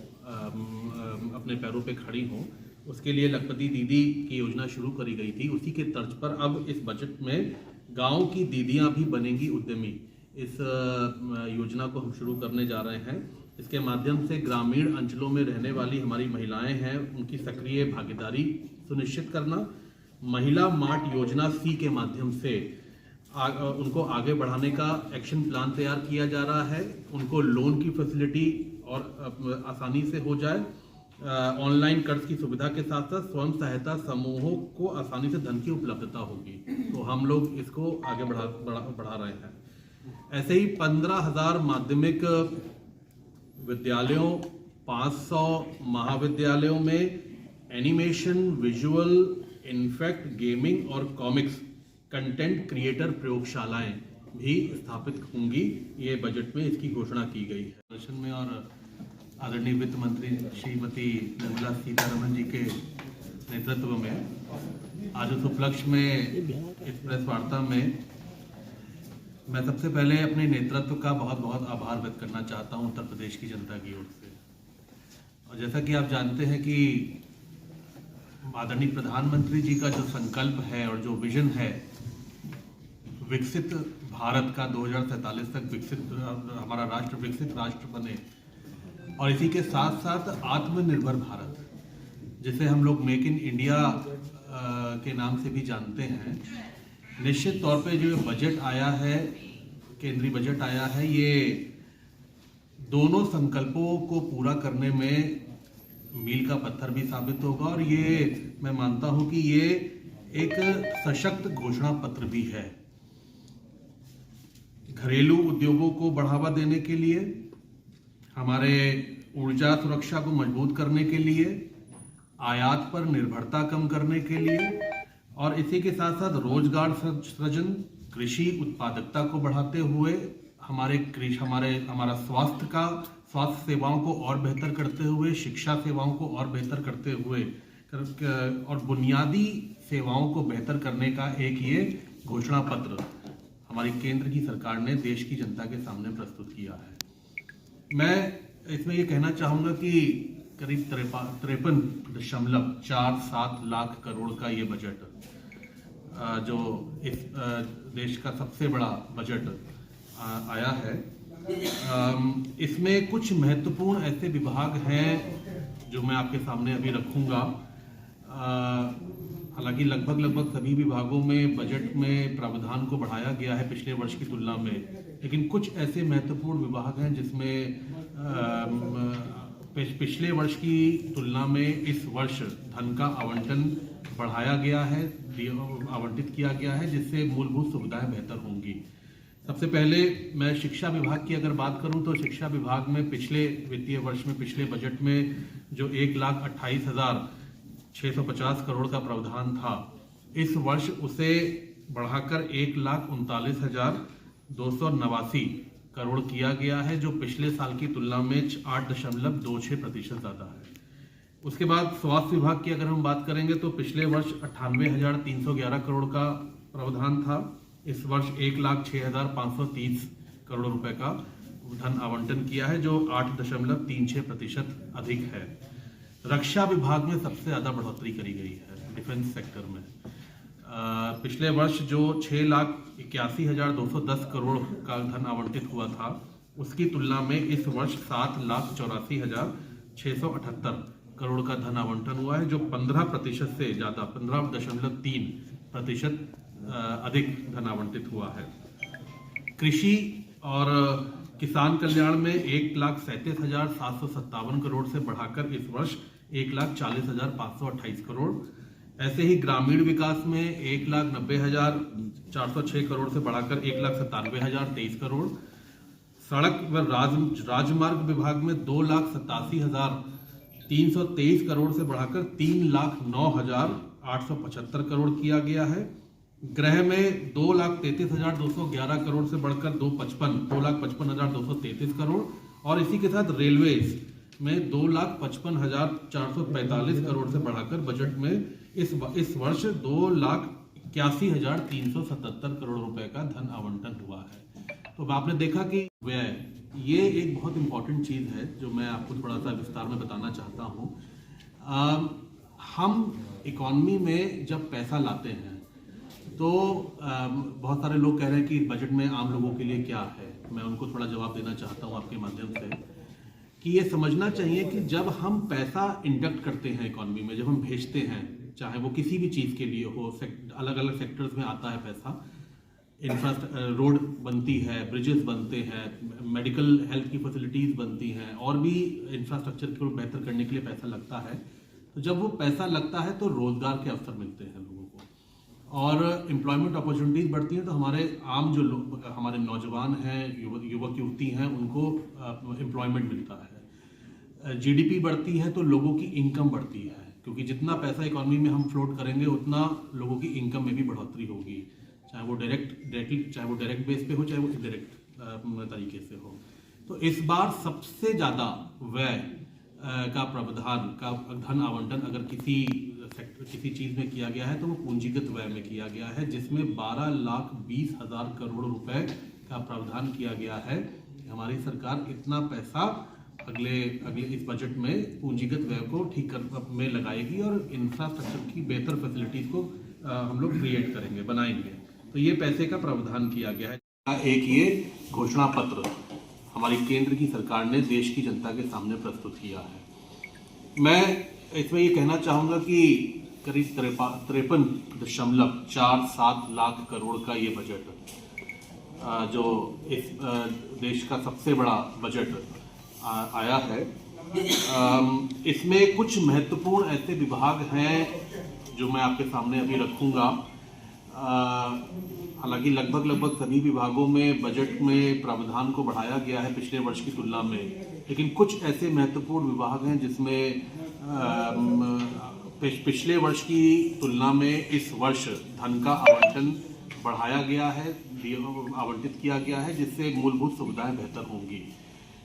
अपने पैरों पे खड़ी हों, उसके लिए लखपति दीदी की योजना शुरू करी गई थी। उसी के तर्ज पर अब इस बजट में गांव की दीदियां भी बनेंगी उद्यमी, इस योजना को हम शुरू करने जा रहे हैं। इसके माध्यम से ग्रामीण अंचलों में रहने वाली हमारी महिलाएं हैं, उनकी सक्रिय भागीदारी सुनिश्चित करना, महिला मार्ट योजना सी के माध्यम से उनको आगे बढ़ाने का एक्शन प्लान तैयार किया जा रहा है। उनको लोन की फैसिलिटी और आसानी से हो जाए, ऑनलाइन कर्ज की सुविधा के साथ साथ स्वयं सहायता समूहों को आसानी से धन की उपलब्धता होगी। तो हम लोग इसको आगे बढ़ा रहे हैं। ऐसे ही 15,000 माध्यमिक विद्यालयों, 500 महाविद्यालयों में एनिमेशन, विजुअल, इनफैक्ट गेमिंग और कॉमिक्स कंटेंट क्रिएटर प्रयोगशालाएं भी स्थापित होंगी। ये बजट में इसकी घोषणा की गई है। दर्शन में और आदरणीय वित्त मंत्री श्रीमती निर्मला सीतारमण जी के नेतृत्व में आज उस उपलक्ष्य में इस प्रेस वार्ता में मैं सबसे पहले अपने नेतृत्व का बहुत बहुत आभार व्यक्त करना चाहता हूं उत्तर प्रदेश की जनता की ओर से। और जैसा कि आप जानते हैं कि आदरणीय प्रधानमंत्री जी का जो संकल्प है और जो विजन है विकसित भारत का 2047 तक हमारा राष्ट्र विकसित राष्ट्र बने, और इसी के साथ साथ आत्मनिर्भर भारत, जिसे हम लोग मेक इन इंडिया के नाम से भी जानते हैं। निश्चित तौर पे जो बजट आया है, केंद्रीय बजट आया है, ये दोनों संकल्पों को पूरा करने में मील का पत्थर भी साबित होगा। और ये मैं मानता हूं कि ये एक सशक्त घोषणा पत्र भी है। घरेलू उद्योगों को बढ़ावा देने के लिए, हमारे ऊर्जा सुरक्षा को मजबूत करने के लिए, आयात पर निर्भरता कम करने के लिए, और इसी के साथ साथ रोजगार सृजन, कृषि उत्पादकता को बढ़ाते हुए हमारा स्वास्थ्य सेवाओं को और बेहतर करते हुए, शिक्षा सेवाओं को और बेहतर करते हुए और बुनियादी सेवाओं को बेहतर करने का एक ये घोषणा पत्र हमारी केंद्र की सरकार ने देश की जनता के सामने प्रस्तुत किया है। मैं इसमें ये कहना चाहूँगा कि करीब 53.47 लाख करोड़ का ये बजट, जो इस देश का सबसे बड़ा बजट आया है, इसमें कुछ महत्वपूर्ण ऐसे विभाग हैं जो मैं आपके सामने अभी रखूँगा। हालांकि लगभग सभी विभागों में बजट में प्रावधान को बढ़ाया गया है पिछले वर्ष की तुलना में, लेकिन कुछ ऐसे महत्वपूर्ण विभाग हैं जिसमें पिछले वर्ष की तुलना में इस वर्ष धन का आवंटन बढ़ाया गया है, आवंटित किया गया है, जिससे मूलभूत सुविधाएं बेहतर होंगी। सबसे पहले मैं शिक्षा विभाग की अगर बात करूं तो शिक्षा विभाग में पिछले वित्तीय वर्ष में, पिछले बजट में जो 1,28,650 करोड़ का प्रावधान था, इस वर्ष उसे बढ़ाकर 1,39,289 करोड़ किया गया है, जो पिछले साल की तुलना में 8.26% ज़्यादा है। उसके बाद स्वास्थ्य विभाग की अगर हम बात करेंगे तो पिछले वर्ष 98,311 करोड़ का प्रावधान था, इस वर्ष 1,06,530 करोड़ रुपए का धन आवंटन किया है, जो 8.36% अधिक है। रक्षा विभाग में सबसे ज़्यादा बढ़ोतरी करी गई है डिफेंस सेक्टर में। पिछले वर्ष जो 6,81,210 करोड़ का धन आवंटित हुआ था, उसकी तुलना में इस वर्ष 7,84,678 करोड़ का धन आवंटन हुआ है, जो 15% से ज़्यादा 15.3% अधिक धन आवंटित हुआ है। कृषि और किसान कल्याण में 1,37,757 करोड़ से बढ़ाकर इस वर्ष 1,40,528 करोड़। ऐसे ही ग्रामीण विकास में 1,90,406 करोड़ से बढ़ाकर 1,97,023 करोड़, सड़क व राजमार्ग विभाग में 2,87,323 करोड़ से बढ़ाकर 3,09,875 करोड़ किया गया है। गृह में 2,33,211 करोड़ से बढ़कर 2,55,233 करोड़, और इसी के साथ रेलवेज में 2,55,445 करोड़ से बढ़ाकर बजट में इस वर्ष 2,81,377 करोड़ रुपए का धन आवंटन हुआ है। तो आपने देखा कि व्यय, ये एक बहुत इंपॉर्टेंट चीज़ है जो मैं आपको थोड़ा सा विस्तार में बताना चाहता हूँ। हम इकॉनमी में जब पैसा लाते हैं तो बहुत सारे लोग कह रहे हैं कि बजट में आम लोगों के लिए क्या है। मैं उनको थोड़ा जवाब देना चाहता हूँ आपके माध्यम से कि ये समझना चाहिए कि जब हम पैसा इंडक्ट करते हैं इकॉनमी में, जब हम भेजते हैं, चाहे वो किसी भी चीज़ के लिए हो, अलग अलग सेक्टर्स में आता है पैसा, रोड बनती है, ब्रिजेस बनते हैं, मेडिकल हेल्थ की फैसिलिटीज़ बनती हैं, और भी इंफ्रास्ट्रक्चर को बेहतर करने के लिए पैसा लगता है। तो जब वो पैसा लगता है तो रोजगार के अवसर मिलते हैं लोगों को, और एम्प्लॉयमेंट अपॉर्चुनिटीज़ बढ़ती हैं। तो हमारे आम जो लोग, हमारे नौजवान हैं, युवक युवती हैं, उनको एम्प्लॉयमेंट मिलता है। जीडीपी बढ़ती है तो लोगों की इनकम बढ़ती है, क्योंकि जितना पैसा इकॉनमी में हम फ्लोट करेंगे उतना लोगों की इनकम में भी बढ़ोतरी होगी, चाहे वो डायरेक्ट बेस पे हो, चाहे वो इनडायरेक्ट तरीके से हो। तो इस बार सबसे ज़्यादा व्यय का प्रावधान का धन आवंटन अगर किसी चीज़ में किया गया है तो वो पूंजीगत व्यय में किया गया है, जिसमें 12,20,000 करोड़ रुपए का प्रावधान किया गया है। हमारी सरकार इतना पैसा अगले इस बजट में पूंजीगत व्यय को ठीक कर में लगाएगी और इंफ्रास्ट्रक्चर की बेहतर फैसिलिटीज को हम लोग क्रिएट करेंगे, बनाएंगे। तो ये पैसे का प्रावधान किया गया है। एक ये घोषणा पत्र हमारी केंद्र की सरकार ने देश की जनता के सामने प्रस्तुत किया है। मैं इसमें ये कहना चाहूँगा कि करीब 53.47 लाख करोड़ का ये बजट, जो इस देश का सबसे बड़ा बजट आया है, इसमें कुछ महत्वपूर्ण ऐसे विभाग हैं जो मैं आपके सामने अभी रखूंगा। हालांकि लगभग सभी विभागों में बजट में प्रावधान को बढ़ाया गया है पिछले वर्ष की तुलना में, लेकिन कुछ ऐसे महत्वपूर्ण विभाग हैं जिसमें पिछले वर्ष की तुलना में इस वर्ष धन का आवंटन बढ़ाया गया है, आवंटित किया गया है, जिससे मूलभूत सुविधाएं बेहतर होंगी।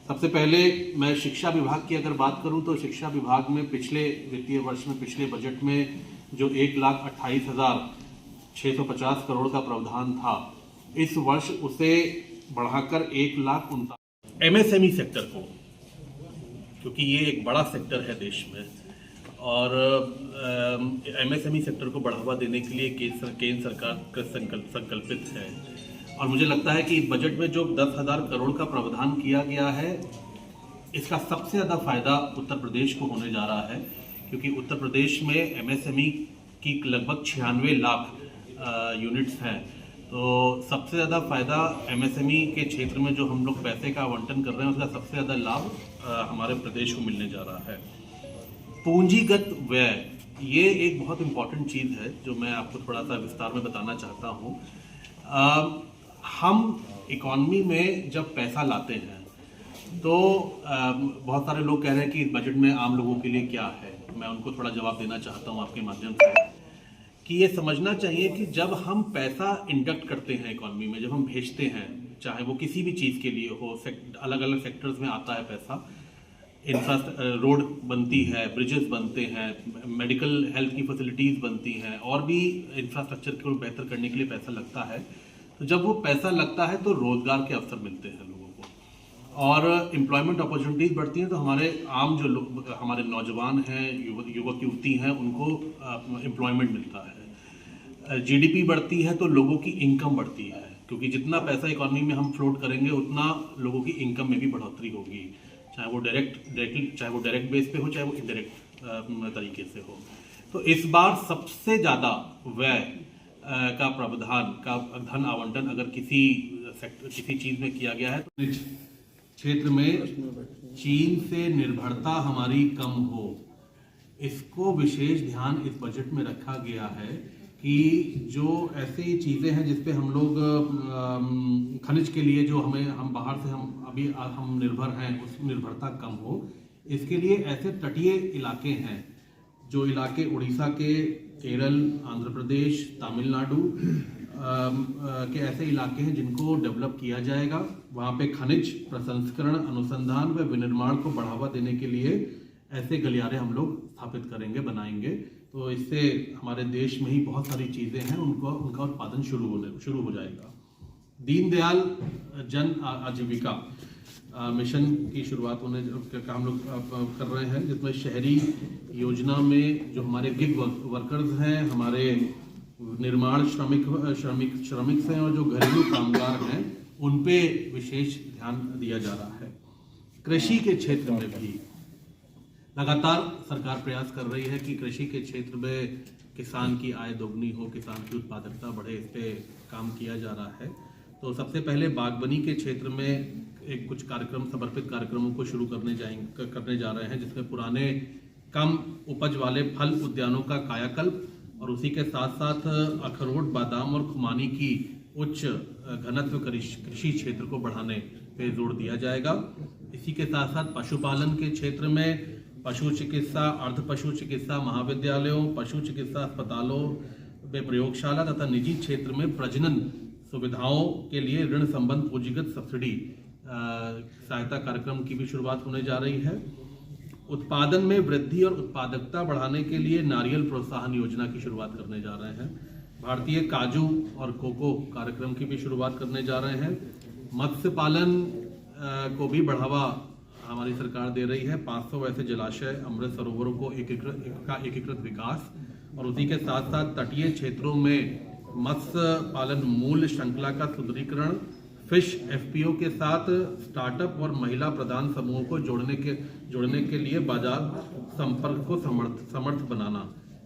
सबसे पहले मैं शिक्षा विभाग की अगर बात करूं तो शिक्षा विभाग में पिछले वित्तीय वर्ष में, पिछले बजट में जो 1,28,650 करोड़ का प्रावधान था, इस वर्ष उसे बढ़ाकर 1,59,000। एमएसएमई सेक्टर को, क्योंकि ये एक बड़ा सेक्टर है देश में, और एमएसएमई सेक्टर को बढ़ावा देने के लिए केंद्र सरकार का संकल्पित है। और मुझे लगता है कि इस बजट में जो 10,000 करोड़ का प्रावधान किया गया है, इसका सबसे ज़्यादा फायदा उत्तर प्रदेश को होने जा रहा है, क्योंकि उत्तर प्रदेश में एमएसएमई की लगभग 96 लाख यूनिट्स हैं। तो सबसे ज़्यादा फायदा एमएसएमई के क्षेत्र में जो हम लोग पैसे का आवंटन कर रहे हैं, उसका सबसे ज़्यादा लाभ हमारे प्रदेश को मिलने जा रहा है। पूंजीगत व्यय, ये एक बहुत इंपॉर्टेंट चीज़ है जो मैं आपको थोड़ा सा विस्तार में बताना चाहता हूँ। हम इकॉनमी में जब पैसा लाते हैं तो बहुत सारे लोग कह रहे हैं कि इस बजट में आम लोगों के लिए क्या है। मैं उनको थोड़ा जवाब देना चाहता हूँ आपके माध्यम से कि ये समझना चाहिए कि जब हम पैसा इंडक्ट करते हैं इकॉनमी में, जब हम भेजते हैं, चाहे वो किसी भी चीज़ के लिए हो, अलग अलग सेक्टर्स में आता है पैसा, रोड बनती है, ब्रिजेस बनते हैं, मेडिकल हेल्थ की फैसिलिटीज़ बनती हैं, और भी इंफ्रास्ट्रक्चर को बेहतर करने के लिए पैसा लगता है। तो जब वो पैसा लगता है तो रोजगार के अवसर मिलते हैं लोगों को, और एम्प्लॉयमेंट अपॉर्चुनिटीज़ बढ़ती हैं। तो हमारे आम जो लोग, हमारे नौजवान हैं, युवक युवती हैं, उनको एम्प्लॉयमेंट मिलता है। जीडीपी बढ़ती है तो लोगों की इनकम बढ़ती है, क्योंकि जितना पैसा इकॉनमी में हम फ्लोट करेंगे उतना लोगों की इनकम में भी बढ़ोतरी होगी, चाहे वो डायरेक्ट बेस पे हो, चाहे वो इनडायरेक्ट तरीके से हो। तो इस बार सबसे ज़्यादा व्यय का प्रावधान का धन आवंटन अगर किसी चीज़ में किया गया है तो क्षेत्र में चीन से निर्भरता हमारी कम हो, इसको विशेष ध्यान इस बजट में रखा गया है कि जो ऐसी चीज़ें हैं जिस पे हम लोग खनिज के लिए जो हम बाहर से हम निर्भर हैं, उस निर्भरता कम हो, इसके लिए ऐसे तटीय इलाके हैं जो इलाके उड़ीसा के, केरल, आंध्र प्रदेश, तमिलनाडु के ऐसे इलाके हैं जिनको डेवलप किया जाएगा। वहाँ पे खनिज प्रसंस्करण, अनुसंधान व विनिर्माण को बढ़ावा देने के लिए ऐसे गलियारे हम लोग स्थापित करेंगे, बनाएंगे। तो इससे हमारे देश में ही बहुत सारी चीज़ें हैं, उनका उत्पादन शुरू हो जाएगा। दीनदयाल जन आजीविका मिशन की शुरुआत का हम लोग कर रहे हैं, जिसमें शहरी योजना में जो हमारे गिग वर्कर्स हैं, हमारे निर्माण श्रमिक हैं और जो घरेलू कामगार हैं, उन पे विशेष ध्यान दिया जा रहा है। कृषि के क्षेत्र में भी लगातार सरकार प्रयास कर रही है कि कृषि के क्षेत्र में किसान की आय दोगुनी हो, किसान की उत्पादकता बढ़े, इस पे काम किया जा रहा है। तो सबसे पहले बागवानी के क्षेत्र में एक कुछ समर्पित कार्यक्रमों को शुरू करने जा रहे हैं, जिसमें पुराने कम उपज वाले फल उद्यानों का कायाकल्प और उसी के साथ साथ अखरोट, बादाम और खुमानी की उच्च घनत्व कृषि क्षेत्र को बढ़ाने पे जोर दिया जाएगा। इसी के साथ साथ पशुपालन के क्षेत्र में पशु चिकित्सा, अर्ध पशु चिकित्सा महाविद्यालयों, पशु चिकित्सा अस्पतालों में प्रयोगशाला तथा निजी क्षेत्र में प्रजनन सुविधाओं के लिए ऋण संबंध पूंजीगत सब्सिडी सहायता कार्यक्रम की भी शुरुआत होने जा रही है। उत्पादन में वृद्धि और उत्पादकता बढ़ाने के लिए नारियल प्रोत्साहन योजना की शुरुआत करने जा रहे हैं। भारतीय काजू और कोको कार्यक्रम की भी शुरुआत करने जा रहे हैं। मत्स्य पालन को भी बढ़ावा हमारी सरकार दे रही है। 500 ऐसे जलाशय, अमृत सरोवरों को एकीकृत विकास और उसी के साथ साथ तटीय क्षेत्रों में मत्स्य पालन मूल्य श्रृंखला का सुदृढ़ीकरण, फिश एफपीओ के साथ स्टार्टअप और महिला प्रधान समूहों को जोड़ने के लिए बाजार संपर्क को समर्थ बनाना,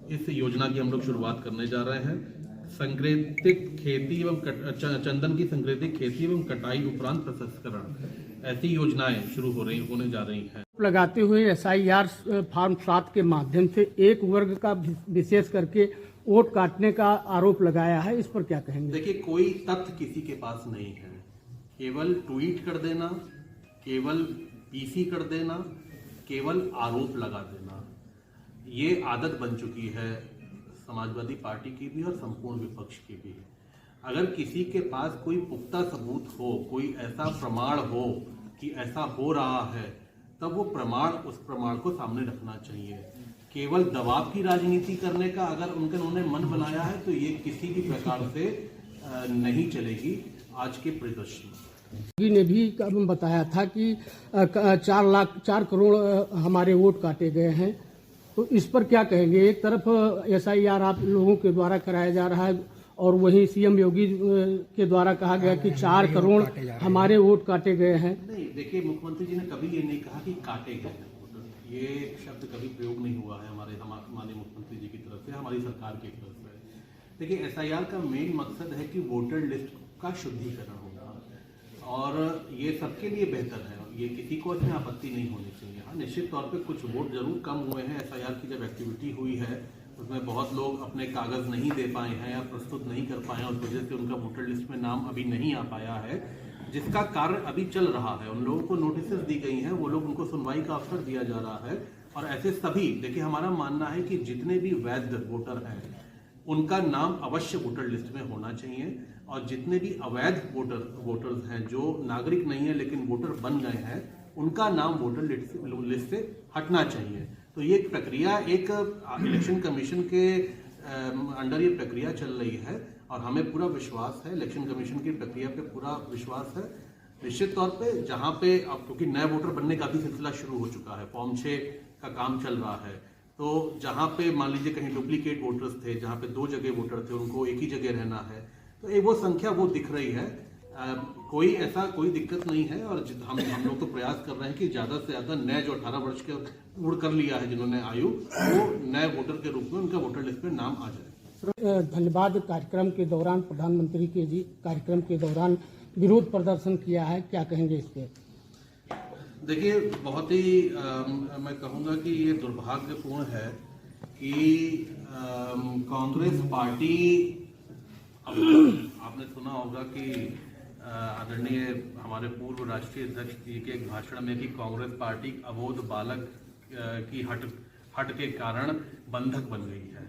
इस योजना की हम लोग शुरुआत करने जा रहे हैं। संक्रेतिक खेती एवं चंदन की संक्रेतिक खेती एवं कटाई उपरांत प्रसंस्करण, ऐसी योजनाएं शुरू होने जा रही हैं। लगाते हुए SIR फॉर्म 7 के माध्यम से एक वर्ग का विशेष करके वोट काटने का आरोप लगाया है, इस पर क्या कहेंगे? देखिए, कोई तथ्य किसी के पास नहीं है। केवल ट्वीट कर देना, केवल पीसी कर देना, केवल आरोप लगा देना, ये आदत बन चुकी है समाजवादी पार्टी की भी और संपूर्ण विपक्ष की भी। अगर किसी के पास कोई पुख्ता सबूत हो, कोई ऐसा प्रमाण हो कि ऐसा हो रहा है, तब वो उस प्रमाण को सामने रखना चाहिए। केवल दबाव की राजनीति करने का अगर उन्होंने मन बनाया है, तो ये किसी भी प्रकार से नहीं चलेगी आज के परिदृश्य में। योगी ने भी बताया था कि 4 करोड़ हमारे वोट काटे गए हैं, तो इस पर क्या कहेंगे? एक तरफ SIR आप लोगों के द्वारा कराया जा रहा है और वहीं CM योगी के द्वारा कहा गया कि 4 करोड़ हमारे वोट काटे गए हैं। नहीं, देखिए, मुख्यमंत्री जी ने कभी ये नहीं कहा कि काटे गए हैं। ये शब्द कभी प्रयोग नहीं हुआ है हमारे मुख्यमंत्री जी की तरफ से, हमारी सरकार की तरफ से। देखिए, SIR का मेन मकसद है कि वोटर लिस्ट का शुद्धिकरण होगा और ये सबके लिए बेहतर है। ये किसी को इसमें आपत्ति नहीं होनी चाहिए। हाँ, निश्चित तौर पे कुछ वोट जरूर कम हुए हैं। SIR की जब एक्टिविटी हुई है उसमें बहुत लोग अपने कागज नहीं दे पाए हैं या प्रस्तुत नहीं कर पाए हैं, उस वजह से उनका वोटर लिस्ट में नाम अभी नहीं आ पाया है, जिसका कार्य अभी चल रहा है। उन लोगों को नोटिस दी गई हैं, वो लोग, उनको सुनवाई का अवसर दिया जा रहा है। और ऐसे सभी, देखिए, हमारा मानना है कि जितने भी वैध वोटर हैं उनका नाम अवश्य वोटर लिस्ट में होना चाहिए और जितने भी अवैध वोटर्स हैं जो नागरिक नहीं है लेकिन वोटर बन गए हैं, उनका नाम वोटर लिस्ट से हटना चाहिए। तो ये प्रक्रिया एक इलेक्शन कमीशन के अंडर ये प्रक्रिया चल रही है और हमें पूरा विश्वास है, इलेक्शन कमीशन की प्रक्रिया पे पूरा विश्वास है। निश्चित तौर पे जहाँ पे अब क्योंकि नए वोटर बनने का भी सिलसिला शुरू हो चुका है, फॉर्म 6 का काम चल रहा है, तो जहाँ पे मान लीजिए कहीं डुप्लीकेट वोटर्स थे, जहाँ पे 2 जगह वोटर थे, उनको एक ही जगह रहना है, तो एक वो संख्या वो दिख रही है। कोई दिक्कत नहीं है और हम लोग तो प्रयास कर रहे हैं कि ज़्यादा से ज़्यादा नए जो 18 वर्ष के पूर्ण कर लिया है जिन्होंने आयु, वो नए वोटर के रूप में उनका वोटर लिस्ट में नाम आ जाए। धन्यवाद। कार्यक्रम के दौरान प्रधानमंत्री के कार्यक्रम के दौरान विरोध प्रदर्शन किया है, क्या कहेंगे इस पे? देखिए, बहुत ही मैं कहूँगा कि ये दुर्भाग्यपूर्ण है कि कांग्रेस पार्टी, अब आपने सुना होगा कि आदरणीय हमारे पूर्व राष्ट्रीय अध्यक्ष जी के एक भाषण में कि कांग्रेस पार्टी अबोध बालक की हट के कारण बंधक बन गई है,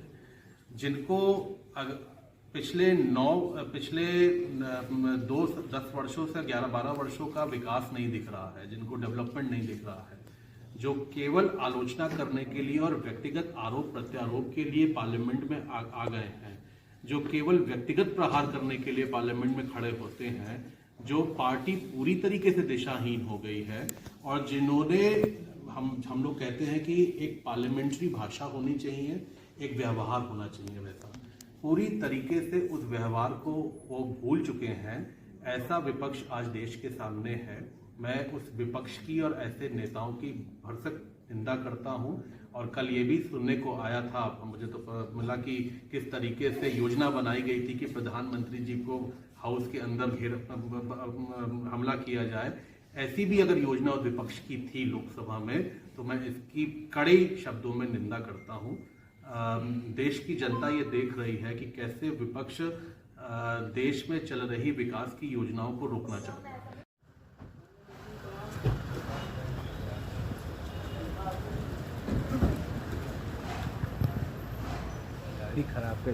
जिनको पिछले 10 वर्षों से 11-12 वर्षों का विकास नहीं दिख रहा है, जिनको डेवलपमेंट नहीं दिख रहा है, जो केवल आलोचना करने के लिए और व्यक्तिगत आरोप प्रत्यारोप के लिए पार्लियामेंट में आ गए हैं, जो केवल व्यक्तिगत प्रहार करने के लिए पार्लियामेंट में खड़े होते हैं, जो पार्टी पूरी तरीके से दिशाहीन हो गई है, और जिन्होंने हम लोग कहते हैं कि एक पार्लियामेंट्री भाषा होनी चाहिए, एक व्यवहार होना चाहिए, वैसा पूरी तरीके से उस व्यवहार को वो भूल चुके हैं। ऐसा विपक्ष आज देश के सामने है। मैं उस विपक्ष की और ऐसे नेताओं की भरसक निंदा करता हूं। और कल ये भी सुनने को आया था, मुझे तो मिला कि किस तरीके से योजना बनाई गई थी कि प्रधानमंत्री जी को हाउस के अंदर हमला किया जाए। ऐसी भी अगर योजना उस विपक्ष की थी लोकसभा में, तो मैं इसकी कड़े शब्दों में निंदा करता हूं। देश की जनता ये देख रही है कि कैसे विपक्ष देश में चल रही विकास की योजनाओं को रोकना चाहता है। गाड़ी खराब है।